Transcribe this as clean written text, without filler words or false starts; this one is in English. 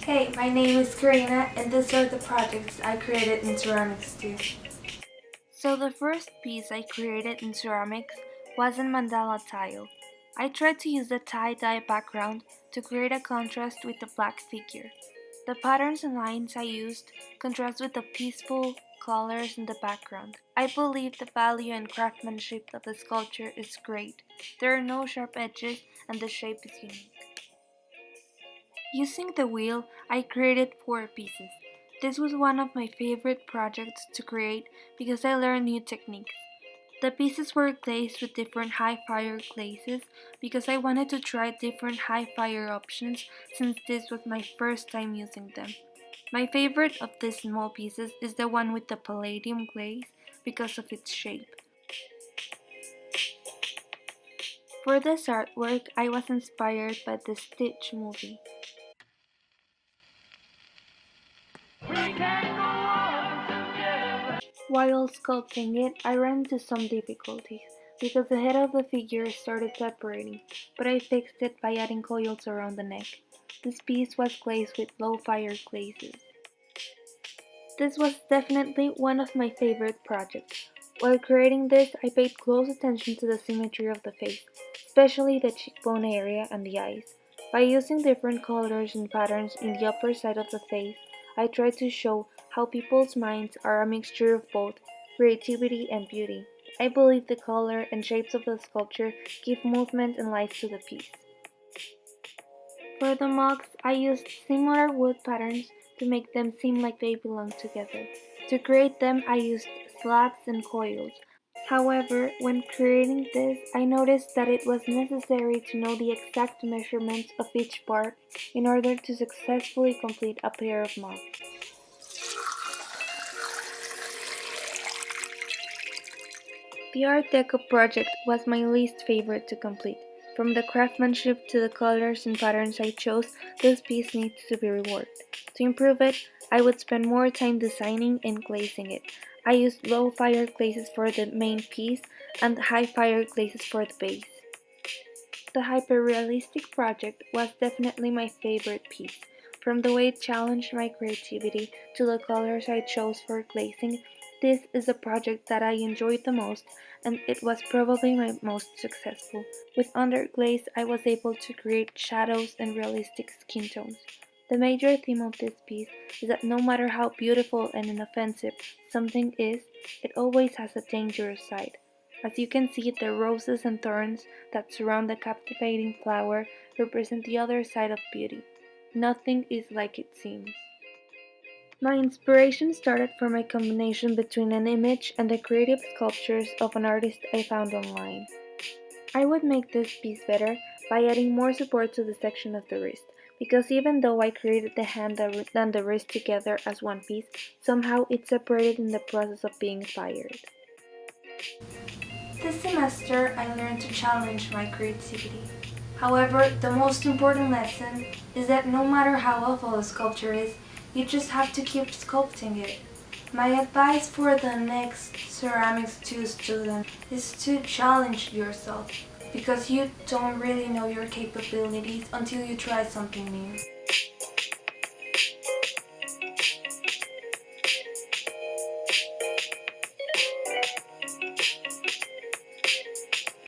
Hey, my name is Karina and these are the projects I created in ceramics too. So the first piece I created in ceramics was a mandala tile. I tried to use the tie-dye background to create a contrast with the black figure. The patterns and lines I used contrast with the peaceful colors in the background. I believe the value and craftsmanship of the sculpture is great. There are no sharp edges and the shape is unique. Using the wheel, I created 4 pieces. This was one of my favorite projects to create because I learned new techniques. The pieces were glazed with different high fire glazes because I wanted to try different high fire options since this was my first time using them. My favorite of these small pieces is the one with the palladium glaze because of its shape. For this artwork, I was inspired by the Stitch movie. While sculpting it, I ran into some difficulties because the head of the figure started separating, but I fixed it by adding coils around the neck. This piece was glazed with low fire glazes. This was definitely one of my favorite projects. While creating this, I paid close attention to the symmetry of the face, especially the cheekbone area and the eyes. By using different colors and patterns in the upper side of the face, I tried to show how people's minds are a mixture of both creativity and beauty. I believe the color and shapes of the sculpture give movement and life to the piece. For the mugs, I used similar wood patterns to make them seem like they belong together. To create them, I used slabs and coils. However, when creating this, I noticed that it was necessary to know the exact measurements of each part in order to successfully complete a pair of mugs. The Art Deco project was my least favorite to complete. From the craftsmanship to the colors and patterns I chose, this piece needs to be reworked. To improve it, I would spend more time designing and glazing it. I used low fire glazes for the main piece and high fire glazes for the base. The hyperrealistic project was definitely my favorite piece. From the way it challenged my creativity to the colors I chose for glazing, this is the project that I enjoyed the most and it was probably my most successful. With underglaze, I was able to create shadows and realistic skin tones. The major theme of this piece is that no matter how beautiful and inoffensive something is, it always has a dangerous side. As you can see, the roses and thorns that surround the captivating flower represent the other side of beauty. Nothing is like it seems. My inspiration started from a combination between an image and the creative sculptures of an artist I found online. I would make this piece better by adding more support to the section of the wrist, because even though I created the hand and the wrist together as one piece, somehow it separated in the process of being fired. This semester, I learned to challenge my creativity. However, the most important lesson is that no matter how awful a sculpture is, you just have to keep sculpting it. My advice for the next Ceramics 2 student is to challenge yourself because you don't really know your capabilities until you try something new.